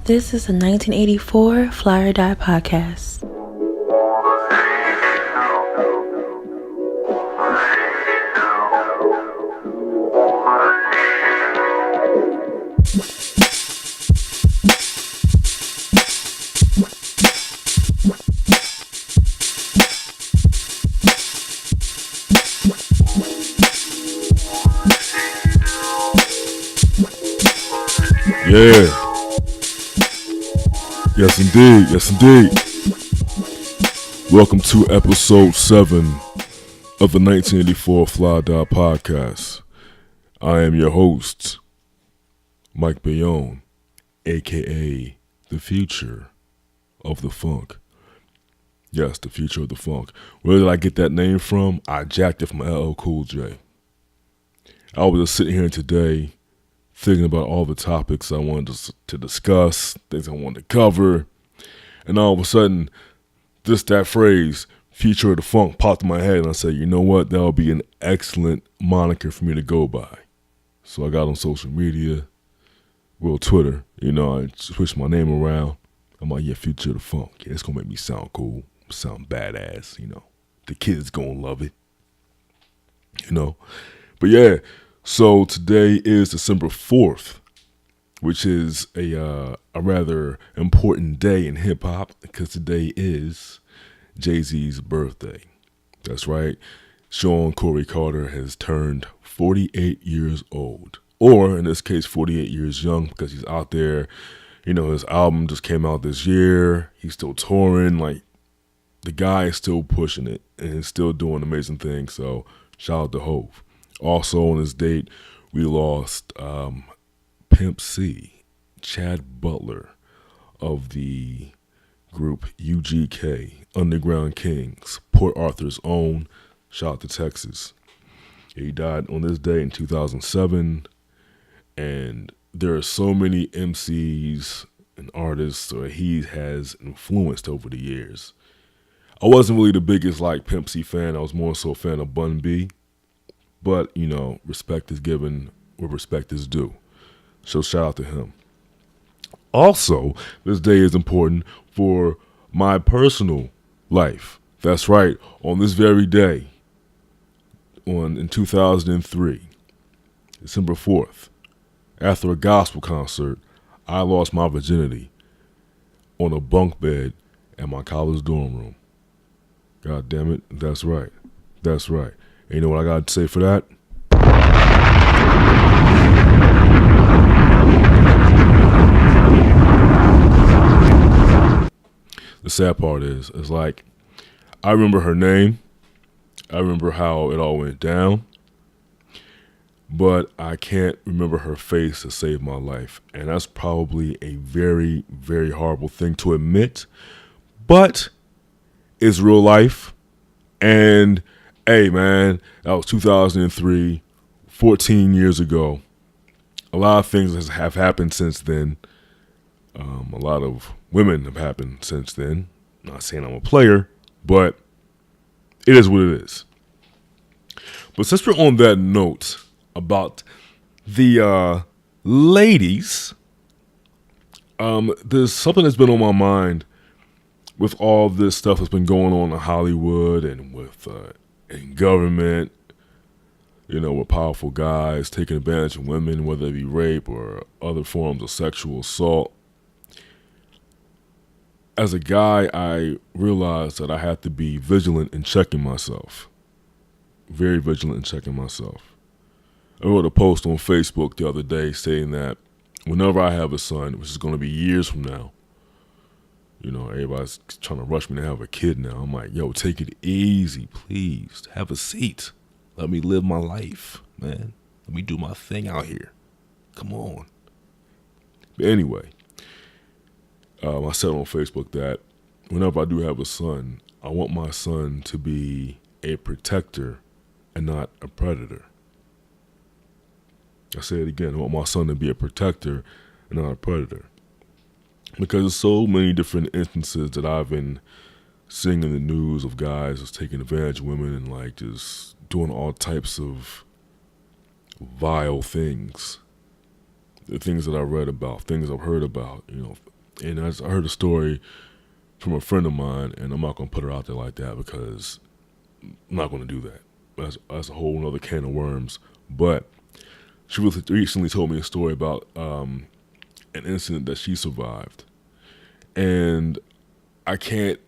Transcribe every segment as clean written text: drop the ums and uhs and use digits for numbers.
This is a 1984 Fly or Die podcast. Yeah. Yes, indeed. Yes, indeed. Welcome to episode 7 of the 1984 Fly or Die podcast. I am your host, Mike Bayonne, a.k.a. the future of the funk. Yes, the future of the funk. Where did I get that name from? I jacked it from LL Cool J. I was just sitting here today thinking about all the topics I wanted to discuss, things I wanted to cover, and all of a sudden, that phrase, future of the funk, popped in my head, and I said, you know what, that would be an excellent moniker for me to go by. So I got on social media, Twitter, I switched my name around. I'm like, yeah, future of the funk. Yeah, it's going to make me sound cool, sound badass, The kids going to love it, But yeah, so today is December 4th, which is a rather important day in hip-hop because today is Jay-Z's birthday. That's right. Sean Corey Carter has turned 48 years old, or in this case, 48 years young because he's out there. His album just came out this year. He's still touring. Like, the guy is still pushing it and still doing amazing things. So shout out to Hove. Also on this date, we lost Pimp C, Chad Butler of the group UGK, Underground Kings, Port Arthur's own. Shout out to Texas. He died on this day in 2007, and there are so many MCs and artists that he has influenced over the years. I wasn't really the biggest Pimp C fan. I was more so a fan of Bun B. But, respect is given where respect is due. So shout out to him. Also, this day is important for my personal life. That's right. On this very day, in 2003, December 4th, after a gospel concert, I lost my virginity on a bunk bed at my college dorm room. God damn it. That's right. That's right. And you know what I got to say for that? The sad part is I remember her name. I remember how it all went down. But I can't remember her face to save my life. And that's probably a very, very horrible thing to admit. But it's real life. And hey, man, that was 2003, 14 years ago. A lot of things have happened since then. A lot of women have happened since then. I'm not saying I'm a player, but it is what it is. But since we're on that note about the ladies, there's something that's been on my mind with all this stuff that's been going on in Hollywood and with in government, with powerful guys taking advantage of women, whether it be rape or other forms of sexual assault. As a guy, I realized that I have to be vigilant in checking myself. Very vigilant in checking myself. I wrote a post on Facebook the other day saying that whenever I have a son, which is going to be years from now, everybody's trying to rush me to have a kid now. I'm like, yo, take it easy, please. Have a seat. Let me live my life, man. Let me do my thing out here. Come on. But anyway, I said on Facebook that whenever I do have a son, I want my son to be a protector and not a predator. I say it again. I want my son to be a protector and not a predator. Because there's so many different instances that I've been seeing in the news of guys just taking advantage of women and just doing all types of vile things. The things that I read about, things I've heard about, And I heard a story from a friend of mine, and I'm not going to put her out there like that because I'm not going to do that. That's a whole other can of worms. But she recently told me a story about an incident that she survived. And I can't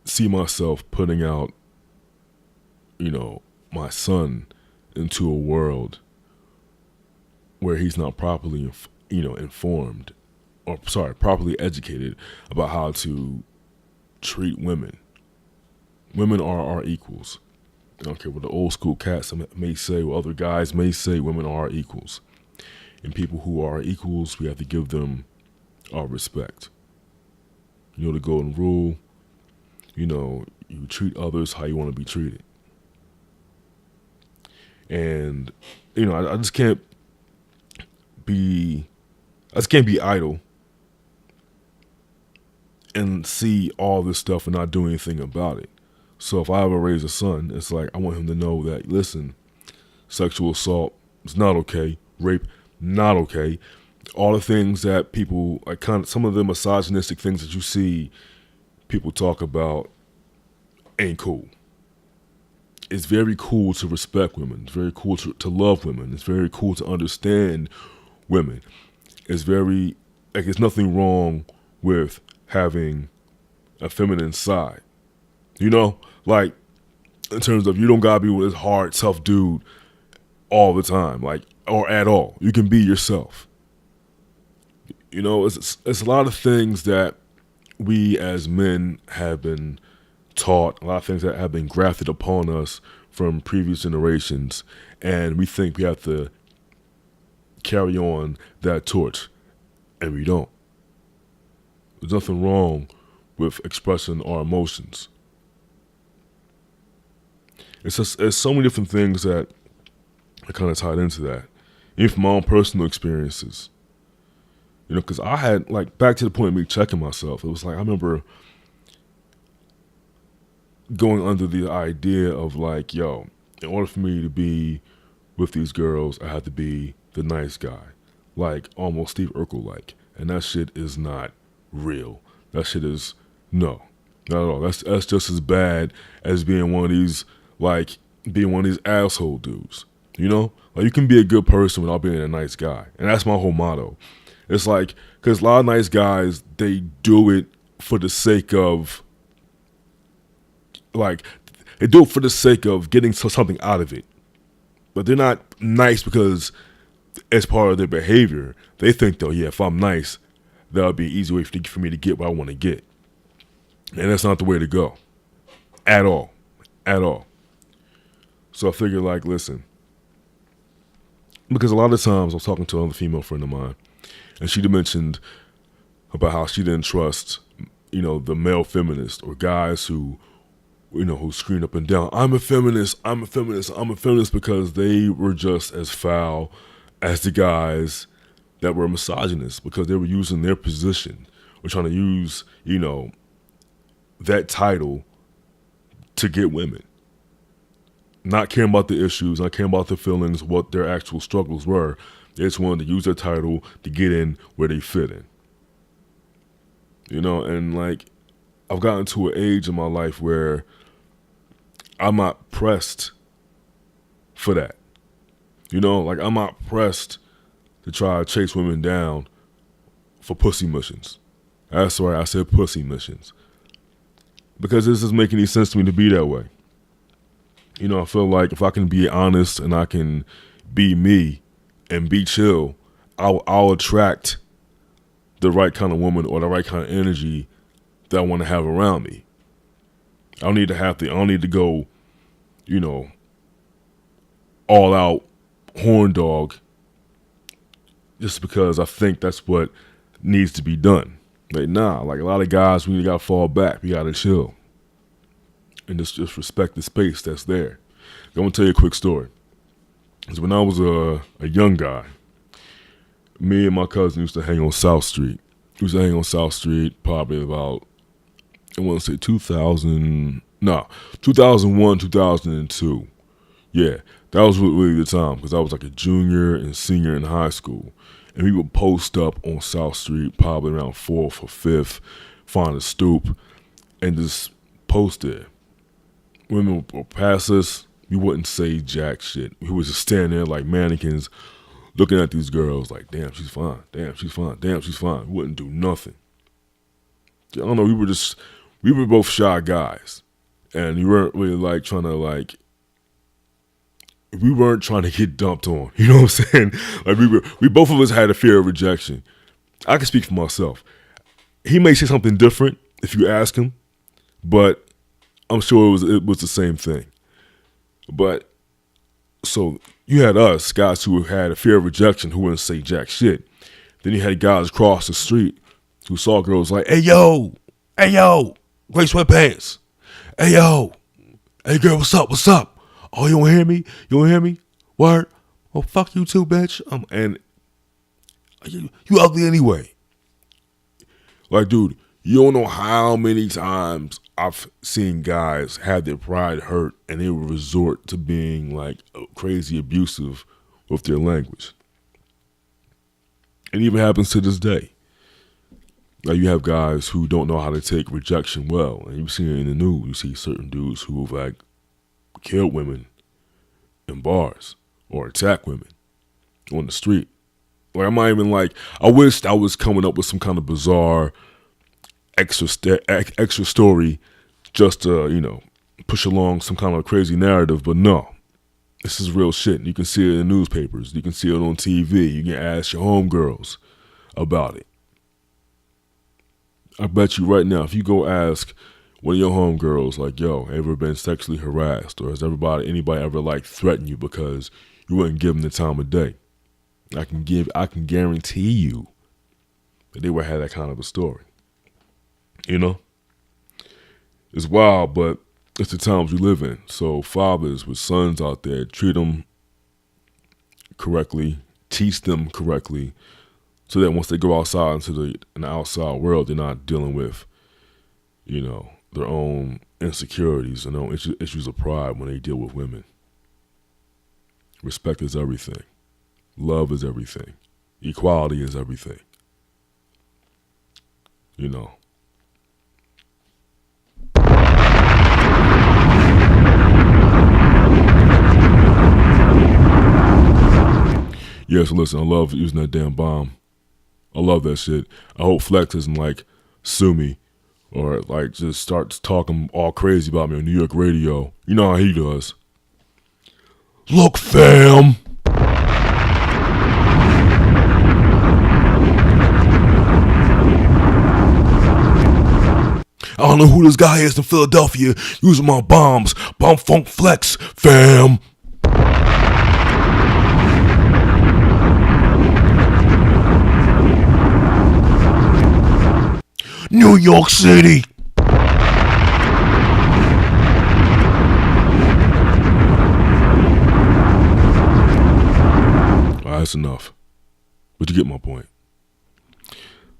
see myself putting out, my son into a world where he's not properly, informed, or properly educated about how to treat women. Women are our equals. I don't care what the old school cats may say, or other guys may say, women are our equals. And people who are equals, we have to give them our respect. The golden rule, you treat others how you want to be treated. And, I just can't be idle and see all this stuff and not do anything about it. So if I ever raise a son, it's like I want him to know that, listen, sexual assault is not okay, rape not okay. All the things that people some of the misogynistic things that you see people talk about ain't cool. It's very cool to respect women. It's very cool to love women. It's very cool to understand women. It's nothing wrong with having a feminine side. Like in terms of you don't gotta be with this hard, tough dude all the time, or at all. You can be yourself. It's a lot of things that we as men have been taught, a lot of things that have been grafted upon us from previous generations, and we think we have to carry on that torch, and we don't. There's nothing wrong with expressing our emotions. It's so many different things that are kind of tied into that, even from my own personal experiences. Because I had, back to the point of me checking myself, it was I remember going under the idea of in order for me to be with these girls, I had to be the nice guy, almost Steve Urkel and that shit is not real. That shit is not at all. That's just as bad as being one of these asshole dudes. You can be a good person without being a nice guy, and that's my whole motto. It's because a lot of nice guys, they do it for the sake of they do it for the sake of getting something out of it. But they're not nice because it's part of their behavior. They think, though, yeah, if I'm nice, that'll be an easy way for me to get what I want to get. And that's not the way to go. At all. At all. So I figured, listen. Because a lot of times I was talking to another female friend of mine, and she mentioned about how she didn't trust, the male feminist or guys who screamed up and down, I'm a feminist, because they were just as foul as the guys that were misogynists, because they were using their position or trying to use, that title to get women. Not caring about the issues, not caring about the feelings, what their actual struggles were. They just wanted to use their title to get in where they fit in. And I've gotten to an age in my life where I'm not pressed for that. I'm not pressed to try to chase women down for pussy missions. That's right, I said pussy missions. Because this doesn't make any sense to me to be that way. I feel like if I can be honest and I can be me and be chill, I'll attract the right kind of woman or the right kind of energy that I want to have around me. I don't need to go, all out horn dog just because I think that's what needs to be done. Nah, a lot of guys, we gotta fall back. We gotta chill. And just respect the space that's there. I'm gonna tell you a quick story. Because when I was a young guy, me and my cousin used to hang on South Street. We used to hang on South Street probably about, I want to say 2001, 2002. Yeah, that was really the time because I was a junior and senior in high school. and we would post up on South Street, probably around 4th or 5th, find a stoop, and just post there. Women would pass us, we wouldn't say jack shit. We would just stand there like mannequins, looking at these girls like, damn, she's fine, damn, she's fine, damn, she's fine. We wouldn't do nothing. I don't know, we were both shy guys. And we weren't really we weren't trying to get dumped on. You know what I'm saying? Like we both of us had a fear of rejection. I can speak for myself. He may say something different if you ask him, but I'm sure it was the same thing. But so you had us, guys who had a fear of rejection, who wouldn't say jack shit. Then you had guys across the street who saw girls like, hey yo, gray sweatpants. Hey yo, hey girl, what's up? Oh, you don't hear me? Word? Well, fuck you too, bitch. And you ugly anyway. Like, dude, you don't know how many times I've seen guys have their pride hurt and they will resort to being like crazy abusive with their language. It even happens to this day. Like, you have guys who don't know how to take rejection well, and you see it in the news. You see certain dudes who have like killed women in bars or attacked women on the street. Like, I'm not even like, I wished I was coming up with some kind of bizarre extra story just to, push along some kind of crazy narrative, but no. This is real shit. You can see it in the newspapers. You can see it on TV. You can ask your homegirls about it. I bet you right now, if you go ask one of your homegirls, like, yo, ever been sexually harassed? Or has anybody ever like threatened you because you wouldn't give them the time of day? I can guarantee you that they would have that kind of a story. It's wild, but it's the times we live in. So fathers with sons out there, treat them correctly, teach them correctly, so that once they go outside into the outside world, they're not dealing with, their own insecurities and their own issues of pride when they deal with women. Respect is everything. Love is everything. Equality is everything. Yes, listen, I love using that damn bomb. I love that shit. I hope Flex doesn't like sue me or like just starts talking all crazy about me on New York radio. You know how he does. Look, fam. I don't know who this guy is in Philadelphia using my bombs. Bomb Funk Flex, fam. New York City. Alright, that's enough. But you get my point.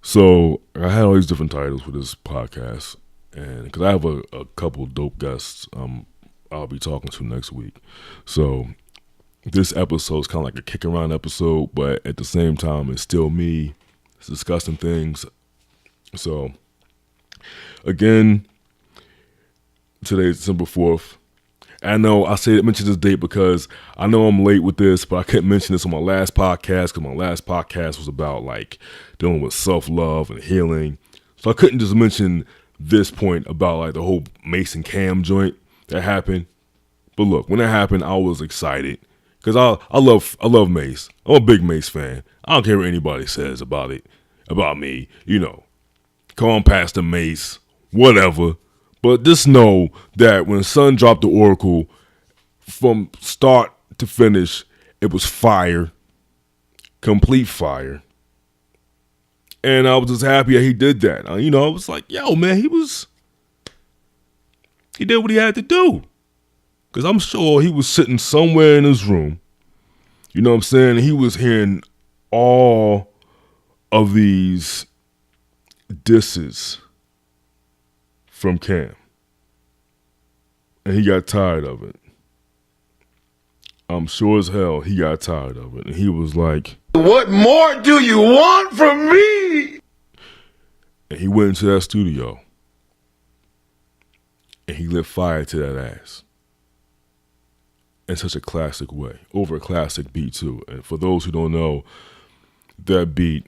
So I had all these different titles for this podcast, and because I have a couple dope guests I'll be talking to next week. So this episode is kind of like a kick around episode, but at the same time it's still me discussing things. So again, today is December 4th. I know I mentioned this date because I know I'm late with this, but I couldn't mention this on my last podcast because my last podcast was about like dealing with self-love and healing. So I couldn't just mention this point about like the whole Mace and Cam joint that happened. But look, when that happened, I was excited because I love Mace. I'm a big Mace fan. I don't care what anybody says about me. Come on, Pastor Mace, whatever. But just know that when Son dropped the Oracle, from start to finish, it was fire. Complete fire. And I was just happy that he did that. I was like, yo, man, he did what he had to do. Because I'm sure he was sitting somewhere in his room. You know what I'm saying? He was hearing all of these disses from Cam, and he got tired of it. I'm sure as hell he got tired of it. And he was like, "What more do you want from me?" And he went into that studio. And he lit fire to that ass. In such a classic way. Over a classic beat too. And for those who don't know, that beat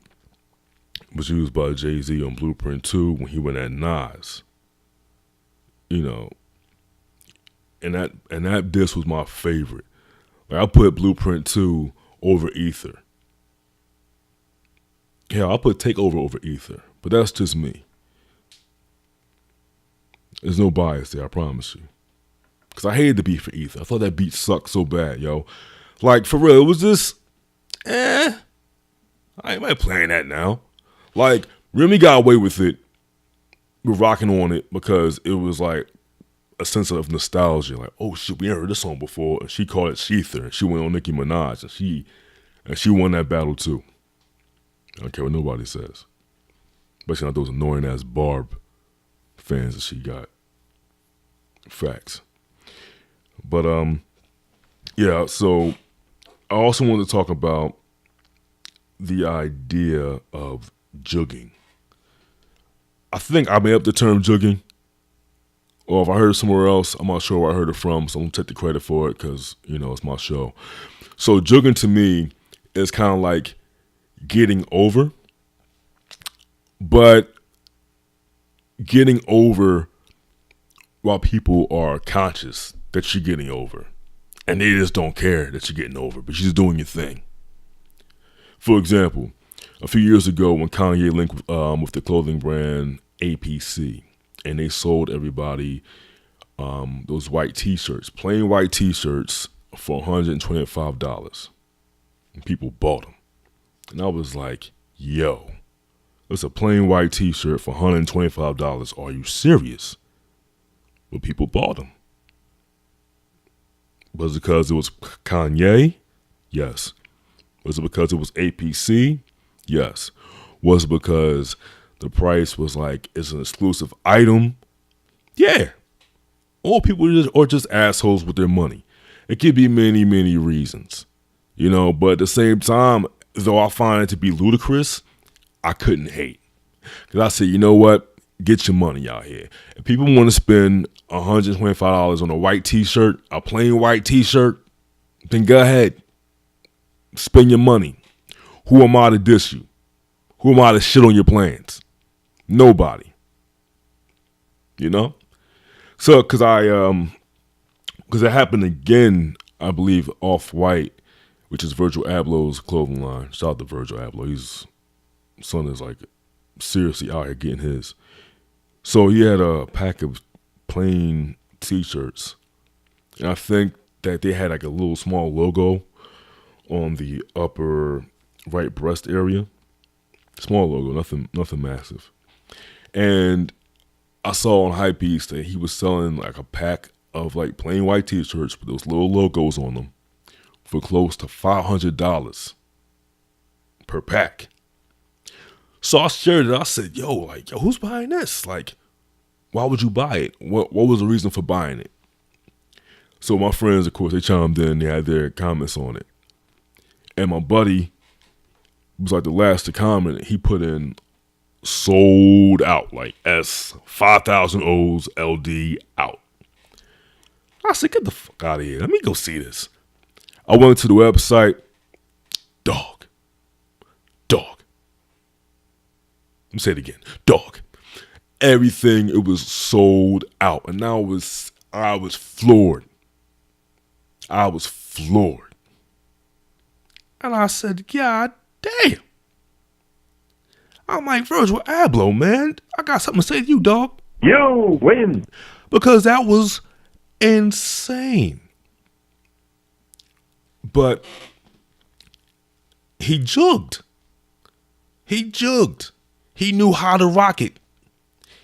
was used by Jay-Z on Blueprint 2 when he went at Nas. You know. And that disc was my favorite. Like, I put Blueprint 2 over Ether. Hell, I put Takeover over Ether. But that's just me. There's no bias there, I promise you. Because I hated the beat for Ether. I thought that beat sucked so bad, yo. Like, for real, it was just, I ain't playing that now. Like, Remy got away with it. We're rocking on it because it was like a sense of nostalgia. Like, oh shit, we ain't heard this song before. And she called it Sheether. And she went on Nicki Minaj. And she won that battle too. I don't care what nobody says. Especially not those annoying ass Barb fans that she got. Facts. But yeah, so I also want to talk about the idea of jugging. I think I made up the term jugging, or if I heard it somewhere else, I'm not sure where I heard it from, so I'm gonna take the credit for it because, you know, it's my show. So jugging to me is kind of like getting over, but getting over while people are conscious that you're getting over. And they just don't care that you're getting over, but you're just doing your thing. For example, a few years ago when Kanye linked with the clothing brand APC, and they sold everybody those white t-shirts, plain white t-shirts for $125. And people bought them. And I was like, yo, it's a plain white t-shirt for $125. Are you serious? But people bought them. Was it because it was Kanye? Yes. Was it because it was APC? Yes. Was it because the price was like, it's an exclusive item? Yeah. Or people are just assholes with their money. It could be many, many reasons. You know, but at the same time, though I find it to be ludicrous, I couldn't hate. Because I said, you know what? Get your money out here. If people want to spend $125 on a white t-shirt, a plain white t-shirt, then go ahead. Spend your money. Who am I to diss you? Who am I to shit on your plans? Nobody. You know? So, because it happened again, I believe, Off-White, which is Virgil Abloh's clothing line. Shout out to Virgil Abloh. His son is like seriously out here getting his. So he had a pack of plain t-shirts. And I think that they had like a little small logo on the upper right breast area. Small logo, nothing massive. And I saw on Hypebeast that he was selling like a pack of like plain white t-shirts with those little logos on them for close to $500 per pack. So I shared it. I said, yo, who's buying this? Like, why would you buy it? What was the reason for buying it? So my friends, of course, they chimed in. They had their comments on it. And my buddy was like the last to comment. He put in sold out, like S 5,000 O's LD out. I said, get the fuck out of here. Let me go see this. I went to the website. Dog. Let me say it again. Dog. Everything, it was sold out. And I was floored. I was floored. And I said, God damn. I'm like, Virgil Abloh, man. I got something to say to you, dog. You win. Because that was insane. But he jugged. He knew how to rock it.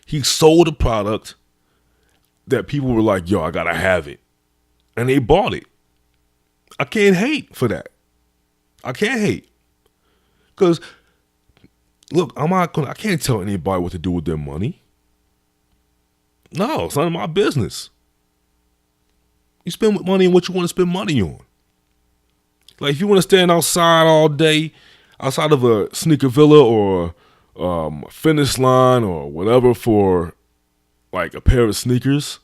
He sold a product that people were like, yo, I gotta have it. And they bought it. I can't hate for that. I can't hate. Because, look, I can't tell anybody what to do with their money. No, it's none of my business. You spend money on what you want to spend money on. Like if you want to stand outside all day, outside of a sneaker villa or Finish Line or whatever for like a pair of sneakers,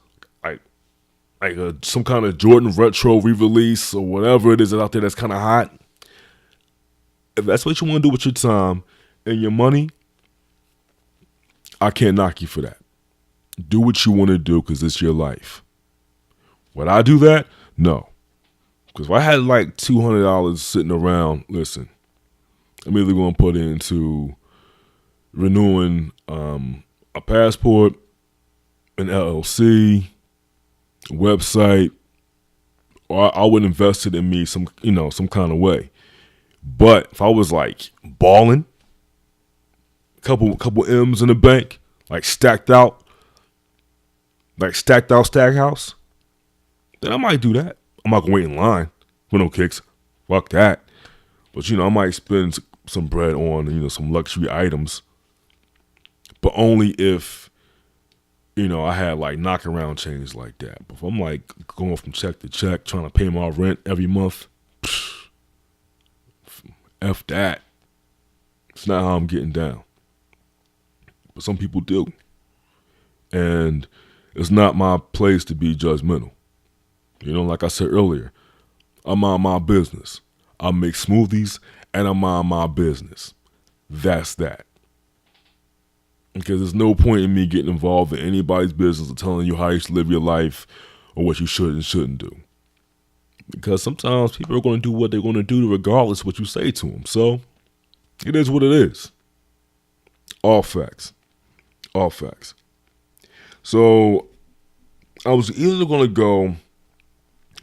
some kind of Jordan retro re-release or whatever it is out there that's kind of hot. If that's what you want to do with your time and your money, I can't knock you for that. Do what you want to do because it's your life. Would I do that? No. Because if I had like $200 sitting around, listen, I'm either going to put it into renewing a passport, an LLC, website, or I would invest it in me some kind of way. But if I was like balling, couple M's in the bank, like stacked out stack house, then I might do that. I'm not gonna wait in line for no kicks. Fuck that. But I might spend some bread on some luxury items, but only if I had like knocking around change like that. But if I'm like going from check to check, trying to pay my rent every month, F that. It's not how I'm getting down. But some people do. And it's not my place to be judgmental. Like I said earlier, I mind my business. I make smoothies and I mind my business. That's that. Because there's no point in me getting involved in anybody's business or telling you how you should live your life or what you should and shouldn't do. Because sometimes people are going to do what they're going to do regardless of what you say to them. So it is what it is. All facts. All facts. So I was either going to go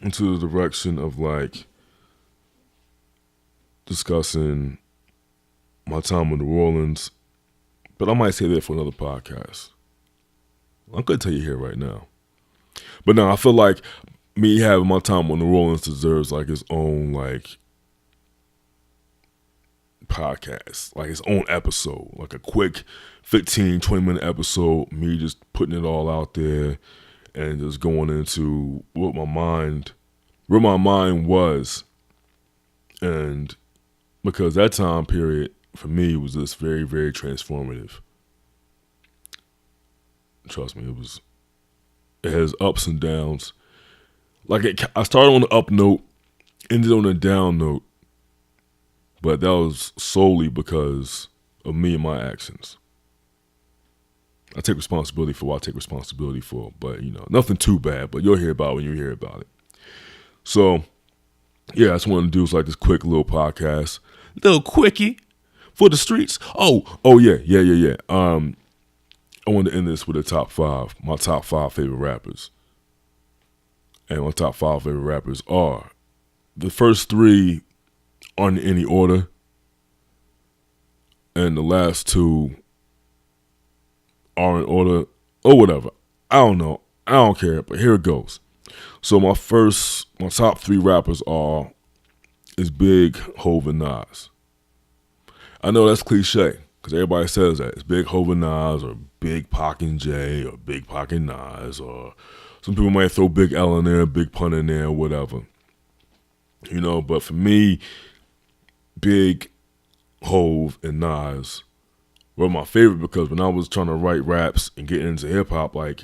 into the direction of like discussing my time in New Orleans, but I might say that for another podcast. I'm going to tell you here right now. But no, I feel like me having my time on New Orleans deserves like its own like podcast, like its own episode, like a quick 15, 20-minute episode, me just putting it all out there and just going into where my mind was. And because that time period for me was just very, very transformative. Trust me, it has ups and downs. Like I started on the up note, ended on a down note, but that was solely because of me and my actions. I take responsibility for what I take responsibility for, but nothing too bad, but you'll hear about it when you hear about it. So, yeah, I just wanted to do like this quick little podcast, little quickie for the streets. Oh, yeah. I wanted to end this with my top five favorite rappers. And my top five favorite rappers are, the first three aren't in any order, and the last two are in order, or whatever. I don't know. I don't care, but here it goes. So my top three rappers is Big, Hov, and Nas. I know that's cliche, because everybody says that. It's Big, Hov, and Nas, or Big Pac and J, or Big Pac and Nas, or some people might throw Big L in there, Big Pun in there, whatever. But for me, Big, Hov, and Nas were my favorite because when I was trying to write raps and get into hip hop, like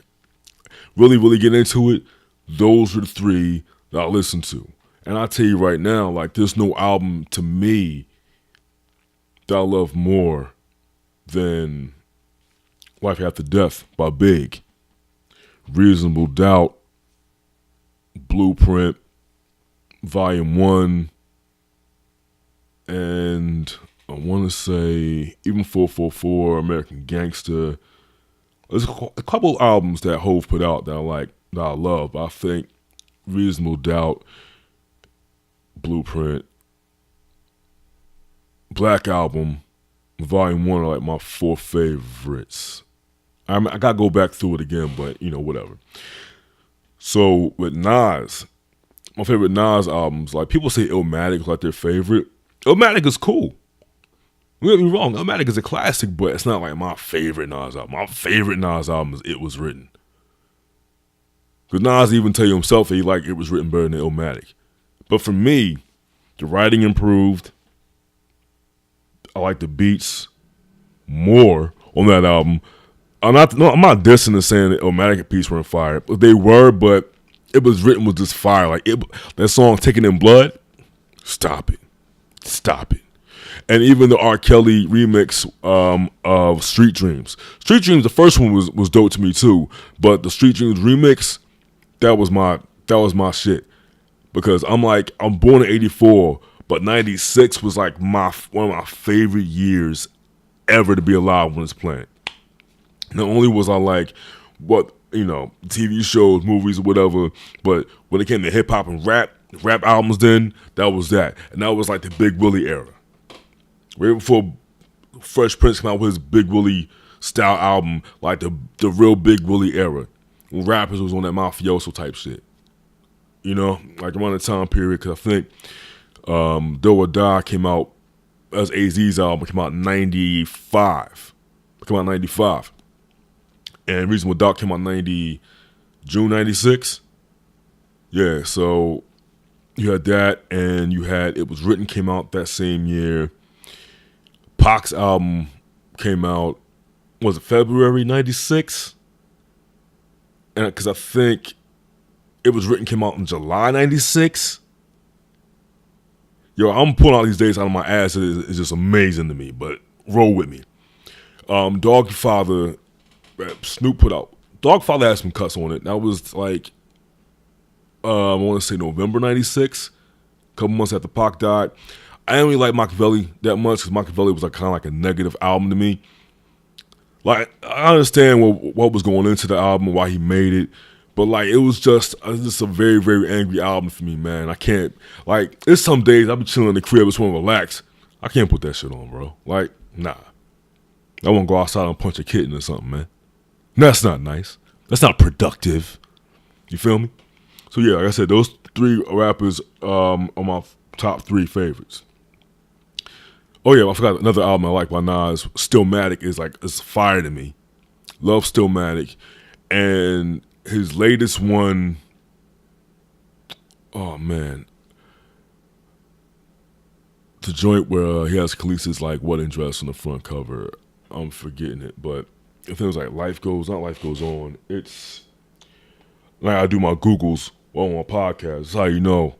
really, really get into it, those were the three that I listened to. And I tell you right now, like there's no album to me that I love more than Life After Death by Big. Reasonable Doubt, Blueprint, Volume 1, and I want to say even 444, American Gangster. There's a couple albums that Hov put out that I love. I think Reasonable Doubt, Blueprint, Black Album, Volume 1 are like my four favorites. I gotta go back through it again, but whatever. So with Nas, my favorite Nas albums, like people say Illmatic is like their favorite. Illmatic is cool. Don't get me wrong, Illmatic is a classic, but it's not like my favorite Nas album. My favorite Nas album is It Was Written. Because Nas even tell you himself that he liked It Was Written better than Illmatic. But for me, The writing improved. I like the beats more on that album. I'm not dissing and saying that Illmatic beats weren't fire. They were, but it was written with just fire. Like that song "Taking in Blood," stop it. And even the R. Kelly remix of "Street Dreams." "Street Dreams," the first one was dope to me too, but the "Street Dreams" remix, that was my shit. Because I'm born in '84, but '96 was like one of my favorite years ever to be alive when it's playing. Not only was I like what, TV shows, movies, or whatever, but when it came to hip hop and rap albums, then that was that. And that was like the Big Willie era. Right before Fresh Prince came out with his Big Willie style album, like the real Big Willie era. When rappers was on that mafioso type shit. Like around the time period, because I think Do or Die came out, as AZ's album, came out in 95. And Reasonable Doubt came out in June 96. Yeah, so you had that, and you had It Was Written came out that same year. Pac's album came out, was it February 96? And because I think It Was Written came out in July 96. Yo, I'm pulling all these dates out of my ass. It's just amazing to me, but roll with me. Dogfather, Snoop put out. Dogfather had some cuts on it. That was like, I want to say November 96, a couple months after Pac died. I didn't really like Machiavelli that much because Machiavelli was like kind of like a negative album to me. Like, I understand what was going into the album and why he made it, but like it was just a very, very angry album for me, man. I can't, like, there's some days I be chilling in the crib, just want to relax. I can't put that shit on, bro. Like, nah. I want to go outside and punch a kitten or something, man. That's not nice. That's not productive. You feel me? So yeah, like I said, those three rappers are my top three favorites. Oh yeah, I forgot another album I like by Nas. Stillmatic is fire to me. Love Stillmatic. And his latest one, oh man, the joint where he has Khaleesi's like wedding dress on the front cover. I'm forgetting it, but I think it was like Life Goes On. It's like I do my Googles on my podcast. That's how you know,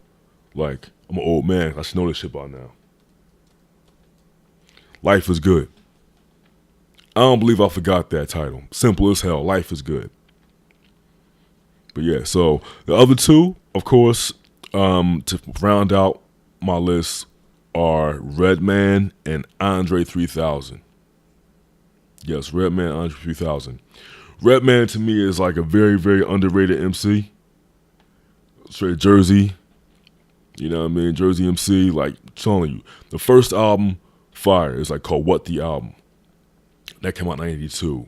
like, I'm an old man. I should know this shit by now. Life is Good. I don't believe I forgot that title. Simple as hell. Life is Good. But yeah, so the other two, of course, to round out my list are Redman and Andre 3000. Yes, Redman, Andre 3000. Redman to me is like a very, very underrated MC. Straight Jersey. You know what I mean? Jersey MC, like, I'm telling you. The first album, fire, is like called What the Album. That came out in 92.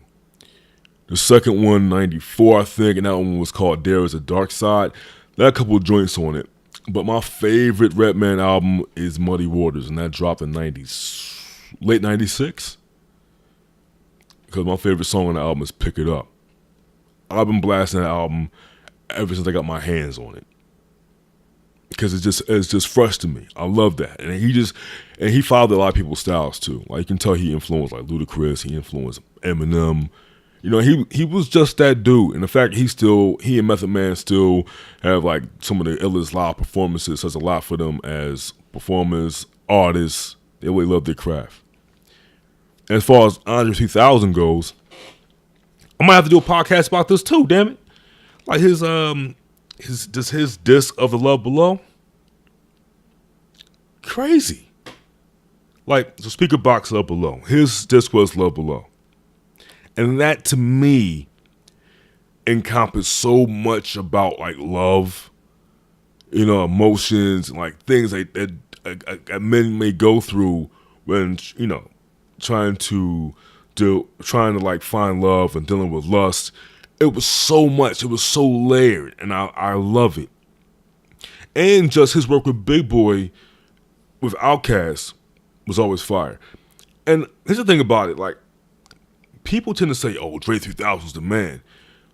The second one, 94, I think, and that one was called There Is a Dark Side. There are a couple of joints on it. But my favorite Redman album is Muddy Waters, and that dropped in late 96. Because my favorite song on the album is Pick It Up. I've been blasting that album ever since I got my hands on it. Because it's just fresh to me. I love that. And he followed a lot of people's styles too. Like, you can tell he influenced like Ludacris, he influenced Eminem. You know, he was just that dude. And the fact he and Method Man still have like some of the illest live performances says a lot for them as performers, artists. They really love their craft. As far as Andre 3000 goes, I might have to do a podcast about this too, damn it. Like his disc of The Love Below. Crazy. Like, the speaker box Love Below. His disc was Love Below. And that to me encompassed so much about like love, you know, emotions, like things that men may go through when, you know, trying to like find love and dealing with lust. It was so much. It was so layered, and I love it. And just his work with Big Boy, with Outkast, was always fire. And here's the thing about it, like, people tend to say, oh, Dre 3000's the man.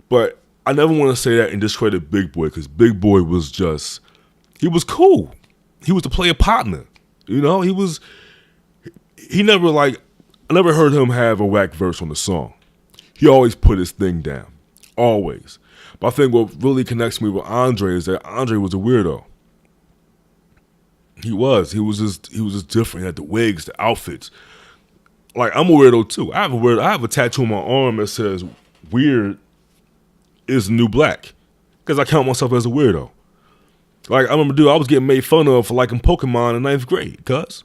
But I never want to say that and discredit Big Boy, because Big Boy was he was cool. he was the player partner. You know, he never I never heard him have a whack verse on the song. He always put his thing down. Always. But I think what really connects me with Andre is that Andre was a weirdo. He was just different. He had the wigs, the outfits. Like, I'm a weirdo too. I have a tattoo on my arm that says weird is the new black. Because I count myself as a weirdo. Like, I remember, I was getting made fun of for liking Pokemon in 9th grade, cuz.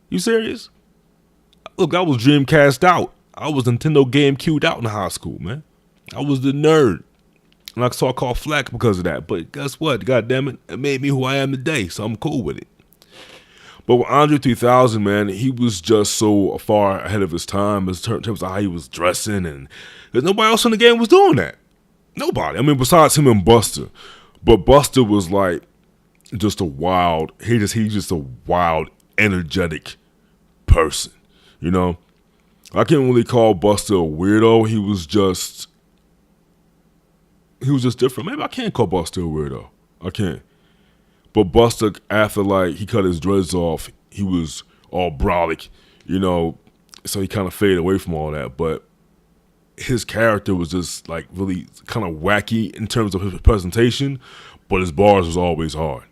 You serious? Look, I was Dreamcast out. I was Nintendo GameCube out in high school, man. I was the nerd. And I saw called flack because of that. But guess what? God damn it, it made me who I am today, so I'm cool with it. But with Andre 3000, man, he was just so far ahead of his time in terms of how he was dressing, and there's nobody else in the game was doing that. Nobody. I mean, besides him and Busta. But Busta was like just a wild, he's just a wild, energetic person, you know? I can't really call Busta a weirdo. He was just different. Maybe I can't call Busta a weirdo. I can't. But Busta, after he cut his dreads off, he was all brolic, you know, so he kind of faded away from all that. But his character was just really kind of wacky in terms of his presentation, but his bars was always hard.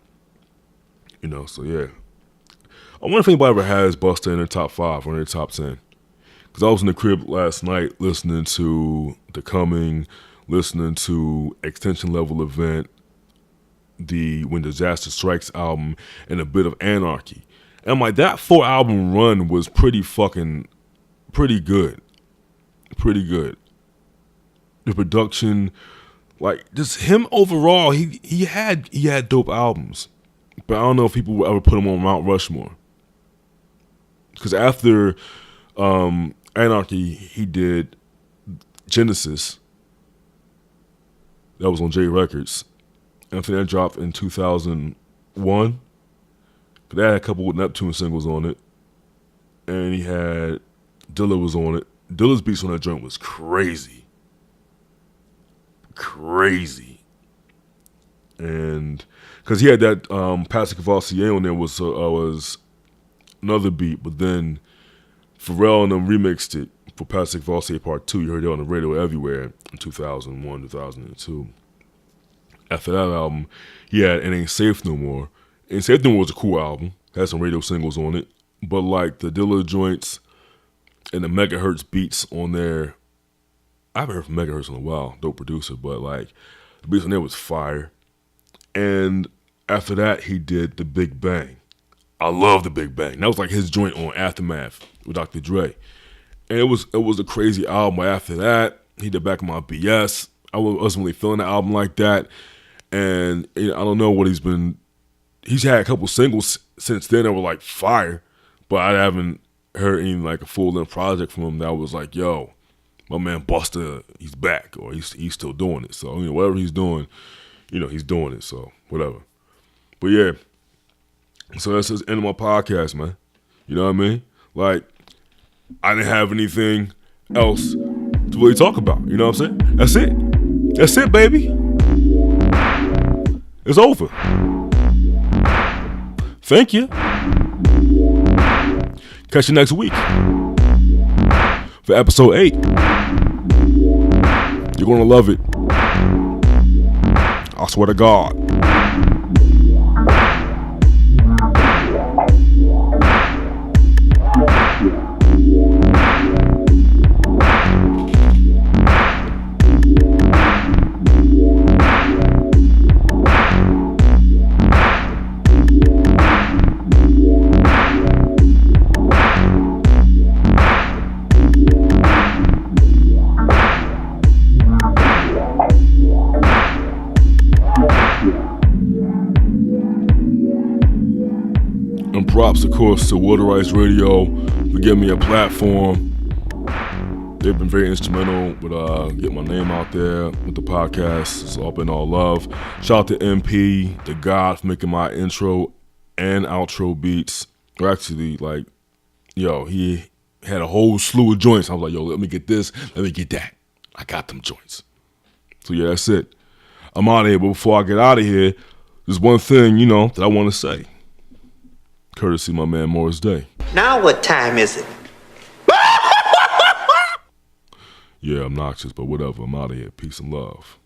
You know, so yeah. I wonder if anybody ever has Busta in their top 5 or in their top 10. Because I was in the crib last night listening to The Coming, listening to Extension Level Event, the When Disaster Strikes album, and a bit of Anarchy. And that 4-album run was pretty good. Pretty good. The production, just him overall, he had dope albums. But I don't know if people will ever put him on Mount Rushmore. Because after Anarchy, he did Genesis. That was on J Records. And after that dropped in 2001. That had a couple of Neptune singles on it. And he had Dilla was on it. Dilla's beats on that joint was crazy. Crazy. And because he had that Patrick Cavassier on there was another beat, but then Pharrell and them remixed it for Patrick Cavassier Part 2. You heard it on the radio everywhere in 2001, 2002. After that album, he had It Ain't Safe No More. Ain't Safe No More was a cool album. Had some radio singles on it. But the Dilla joints and the Megahertz beats on there, I haven't heard from Megahertz in a while, dope producer, but the beats on there was fire. And after that, he did The Big Bang. I love The Big Bang. That was his joint on Aftermath with Dr. Dre. And it was a crazy album. But after that, he did Back in My BS. I wasn't really feeling the album like that. And I don't know what he's had a couple singles since then that were fire, but I haven't heard any a full-length project from him that was yo, my man Busta, he's back, or he's still doing it. So, whatever he's doing, he's doing it. So, whatever. But yeah, so that's the end of my podcast, man. You know what I mean? I didn't have anything else to really talk about. You know what I'm saying? That's it. That's it, baby. It's over. Thank you. Catch you next week for episode 8. You're going to love it. I swear to God. Props, of course, to Water Ice Radio for giving me a platform. They've been very instrumental with getting my name out there with the podcast. It's all been all love. Shout out to MP, the God, for making my intro and outro beats. Or actually, he had a whole slew of joints. I was like, yo, let me get this, let me get that. I got them joints. So yeah, that's it. I'm out of here, but before I get out of here, there's one thing, that I want to say. courtesy of my man Morris Day. Now what time is it? Yeah, obnoxious, but whatever. I'm out of here. Peace and love.